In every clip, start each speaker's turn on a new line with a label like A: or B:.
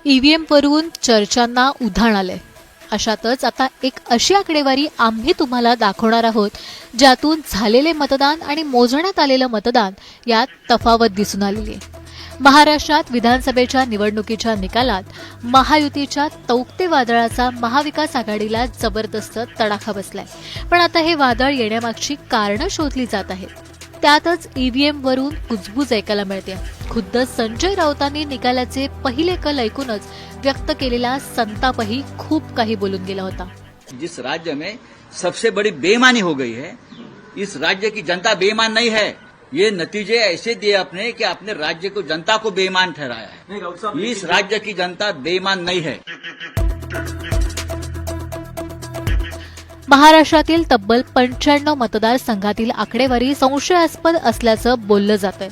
A: EVM वरून चर्चांना उधाण आले। अशातच आता एक अशी आकडेवारी आम्ही तुम्हाला दाखवणार आहोत ज्यातून झालेले मतदान आणि मोजण्यात आलेलं मतदान यात तफावत दिसून आलेली आहे। महाराष्ट्रात विधानसभेच्या निवडणुकीच्या निकालात महायुतीच्या तौक्ते वादळाचा महाविकास आघाडीला जबरदस्त तडाखा बसलाय। पण आता हे वादळ येण्यामागची कारणं शोधली जात आहेत। त्यातच ईव्हीएम वरून कुजबूज ऐकायला मिळते। खुद्द संजय राऊतांनी निकालाचे पहिले कल ऐकूनच व्यक्त केलेला संतापही खूप काही बोलून गेला होता।
B: जिस राज्य में सबसे बड़ी बेईमानी हो गई है, इस राज्य की जनता बेईमान नहीं है। ये नतीजे ऐसे दिए आपने कि आपने राज्य को जनता को बेईमान ठहराया है। इस राज्य की जनता बेईमान नहीं है।
A: महाराष्ट्रातील तब्बल 95 मतदारसंघातील आकडेवारी संशयास्पद असल्याचं बोललं जातंय।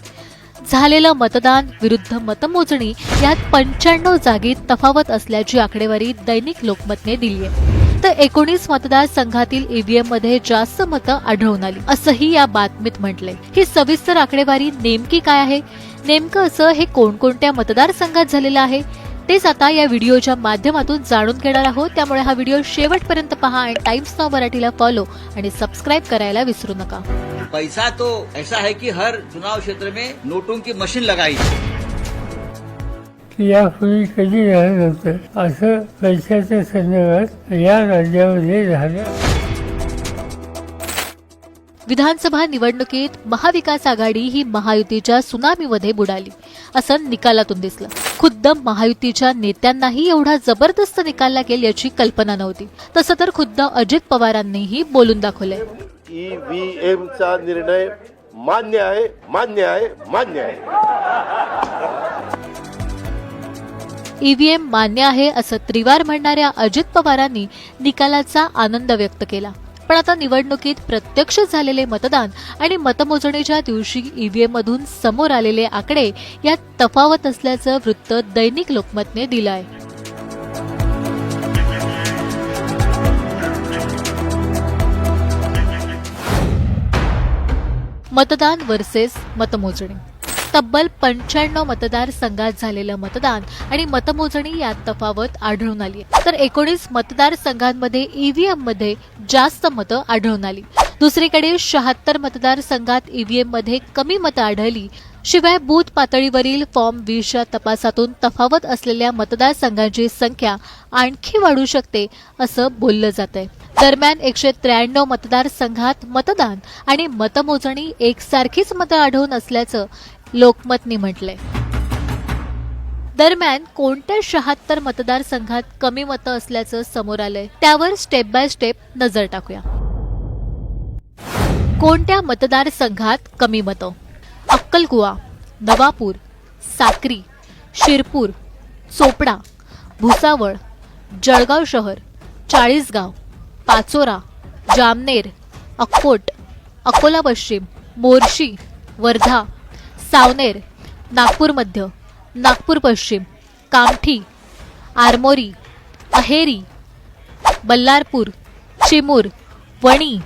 A: झालेलं मतदान विरुद्ध मतमोजणी यात 95 जागी तफावत असल्याची आकडेवारी दैनिक लोकमतने दिली आहे। तर 19 मतदारसंघातील ईव्हीएम मध्ये जास्त मतं आढळून आली असंही या बातमीत म्हटलंय। ही सविस्तर आकडेवारी नेमकी काय आहे, नेमकं असं हे कोणकोणत्या मतदारसंघात झालेलं आहे तेच आता या व्हिडिओच्या माध्यमातून जाणून घेणार आहोत। त्यामुळे हा व्हिडिओ शेवटपर्यंत पहा आणि टाइम्स नाउ मराठीला फॉलो आणि सबस्क्राइब करायला विसरू नका।
B: पैसा तो ऐसा है कि हर चुनाव क्षेत्र में नोटों की मशीन लगाई
C: यापूर्वी कधी झालं नव्हतं असं पैशाच्या संदर्भात या राज्यामध्ये झालं।
A: विधानसभा निवडणुकीत महाविकास आघाडी ही महायुतीच्या सुनामीमध्ये बुडाली असं निकालातून दिसलं। खुद्द महायुतीच्या नेत्यांनाही एवढा जबरदस्त निकाल लागेल याची कल्पना नव्हती। तसं तर खुद्द अजित पवारांनीही बोलून दाखवलंय।
D: ईव्हीएमचा निर्णय मान्य आहे, मान्य आहे, मान्य आहे।
A: ईव्हीएम मान्य आहे असं त्रिवार म्हणणाऱ्या अजित पवारांनी निकालाचा आनंद व्यक्त केला। पण आता निवडणुकीत प्रत्यक्ष झालेले मतदान आणि मतमोजणीच्या दिवशी ईव्हीएम मधून समोर आलेले आकडे यात तफावत असल्याचं वृत्त दैनिक लोकमतने दिलं आहे। मतदान वर्सेस मतमोजणी। तब्बल 95 मतदारसंघात झालेलं मतदान आणि मतमोजणी यात तफावत आढळून आली आहे। तर 19 मतदारसंघांमध्ये ईव्हीएम मध्ये जास्त मतं आढळून आली। दुसरीकडे 76 मतदारसंघात ईव्हीएम मध्ये कमी मतं आढळली। शिवाय बूथ पातळीवरील फॉर्म 20च्या तपासातून तफावत असलेल्या मतदारसंघांची संख्या आणखी वाढू शकते असं बोललं जातंय। दरम्यान 193 मतदारसंघात मतदान आणि मतमोजणी एकसारखीच मतं आढळून असल्याचं लोकमतने म्हटलंय। दरम्यान कोणत्या 76 मतदारसंघात कमी मतं असल्याचं समोर आलंय त्यावर स्टेप बाय स्टेप नजर टाकूया। कोणत्या मतदारसंघात कमी मतं? अक्कलकुवा, नवापूर, साक्री, शिरपूर, चोपडा, भुसावळ, जळगाव शहर, चाळीसगाव, पाचोरा, जामनेर, अक्कोट, अकोला पश्चिम, मोर्शी, वर्धा, सावनेर, नागपूर मध्य, नागपूर पश्चिम, कामठी, आरमोरी, अहेरी, बल्लारपूर, चिमूर, वणी,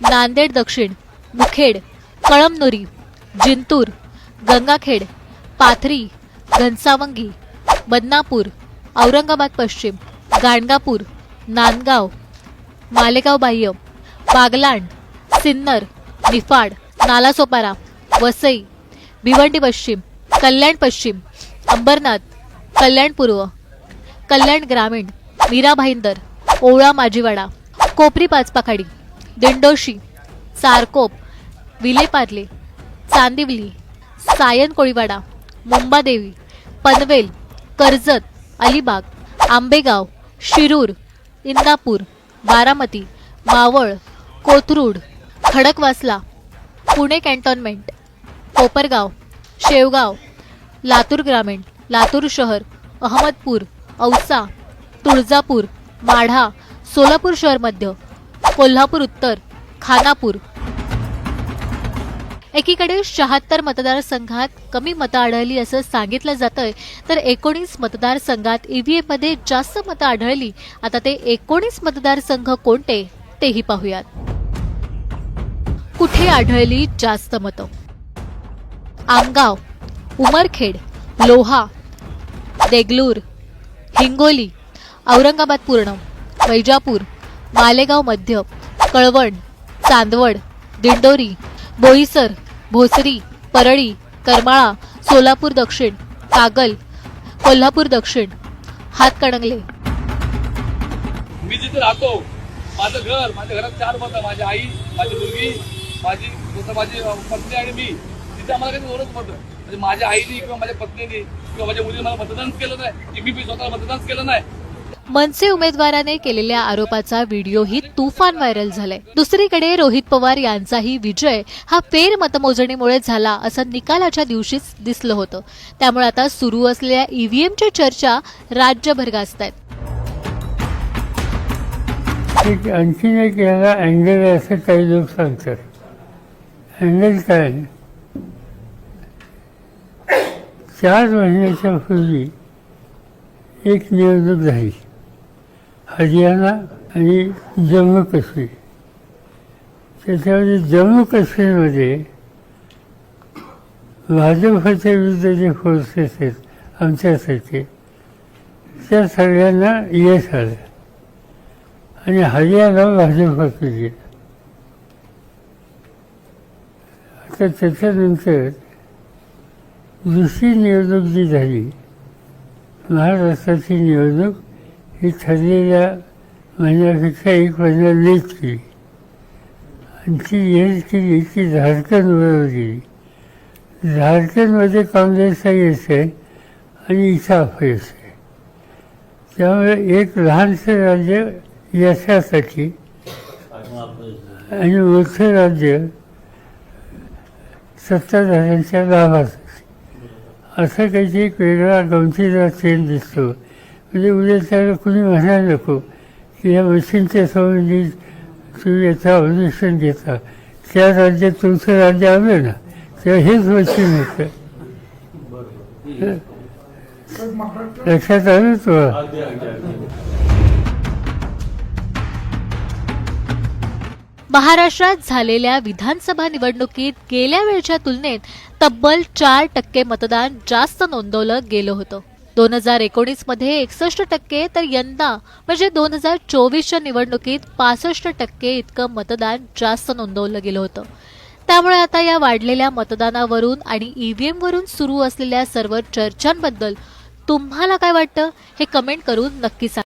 A: नांदेड दक्षिण, मुखेड, कळमनुरी, जिंतूर, गंगाखेड, पाथरी, घनसावंगी, बदनापूर, औरंगाबाद पश्चिम, गाणगापूर, नांदगाव, मालेगाव बाह्य, बागलाण, सिन्नर, निफाड, नालासोपारा, वसई, भिवंडी पश्चिम, कल्याण पश्चिम, अंबरनाथ, कल्याण पूर्व, कल्याण ग्रामीण, मीरा भाईंदर, ओवळा माजीवाडा, कोपरी पाचपाखाडी, दिंडोशी, सारकोप, विलेपार्ले, चांदिवली, सायन कोळीवाडा, मुंबादेवी, पनवेल, कर्जत, अलिबाग, आंबेगाव, शिरूर, इंदापूर, बारामती, मावळ, कोथरूड, खडकवासला, पुणे कॅन्टोन्मेंट, कोपरगाव, शेवगाव, लातूर ग्रामीण, लातूर शहर, अहमदपूर, औसा, तुळजापूर, माढा, सोलापूर शहर मध्य, कोल्हापूर उत्तर, खानापूर। एकीकडे 76 मतदारसंघात कमी मतं आढळली असं सांगितलं जातंय, तर 19 मतदारसंघात ईव्हीएम मध्ये जास्त मतं आढळली। आता ते 19 मतदारसंघ कोणते तेही पाहूयात। कुठे आढळली जास्त मतं? आमगाव, उमरखेड, लोहा, देगलूर, हिंगोली, औरंगाबाद पूर्ण, वैजापूर, मालेगाव मध्य, कळवण, चांदवड, दिंडोरी, बोईसर, भोसरी, परळी, करमाळा, सोलापूर दक्षिण, कागल, कोल्हापूर दक्षिण, हातकणंगले.
E: मी जिथे राहतो माझं घर, माझ्या घरात 4 मतं, माझी आई, माझी मुलगी, माझी पत्नी आणि मी. तिथे आम्हाला काही ओळख पडतं म्हणजे माझ्या आईने किंवा माझ्या पत्नीने किंवा माझ्या मुलीने मला मतदान केलं नाही, मी स्वतःला मतदान केलं नाही.
A: मनसे उमेदवाराने केलेल्या आरोपाचा व्हिडिओही तुफान व्हायरल झालाय. दुसरीकडे रोहित पवार यांचाही विजय हा फेर मतमोजणीमुळे झाला असं निकालाच्या दिवशीच दिसलं होतं. त्यामुळे आता सुरू असलेल्या ईव्हीएमची चर्चा राज्यभर गाजतायत.
C: एक आणखीन एक याला अँगल आहे असं काही लोक सांगतात. अँगल काय? 4 महिन्याच्या पूर्वी एक निवडणूक झाली हरियाणा आणि जम्मू काश्मीर. त्याच्यामध्ये जम्मू काश्मीरमध्ये भाजपच्या विरुद्ध जे फोर्सेस आहेत आमच्यासारखे त्या सगळ्यांना यश आलं आणि हरियाणा भाजपकडे गेलं. आता त्याच्यानंतर दुसरी निवडणूक जी झाली महाराष्ट्राची निवडणूक ही ठरलेल्या महिन्यापेक्षा 1 महिना लेट केली आणि ती लेट केली की झारखंडबरोबर गेली. झारखंडमध्ये काँग्रेसचा यश आहे आणि इथं अपयश आहे. त्यामुळे एक लहानसं राज्य यशासाठी आणि मोठं राज्य सत्ताधाऱ्यांच्या लाभासाठी असं काहीतरी एक वेगळा गमतीदार ट्रेंड दिसतो. म्हणजे उद्या त्याला कुणी म्हणायला नको की या मशीनच्या संबंधी तुम्ही याचं ऑब्जेक्शन घेता. त्या राज्यात तुमचं राज्य आलं ना तेव्हा हेच मशीन होतं. लक्षात आलं तुला?
A: महाराष्ट्रात झालेल्या विधानसभा निवडणुकीत गेल्या वेळच्या तुलनेत तब्बल 4% मतदान जास्त नोंदवलं गेलं होतं. 2019 मध्ये 61% तर यंदा म्हणजे 2024च्या निवडणुकीत 65% इतकं मतदान जास्त नोंदवलं गेलं होतं. त्यामुळे आता या वाढलेल्या मतदानावरून आणि ईव्हीएम वरून सुरू असलेल्या सर्व चर्चांबद्दल तुम्हाला काय वाटतं हे कमेंट करून नक्की सांगा.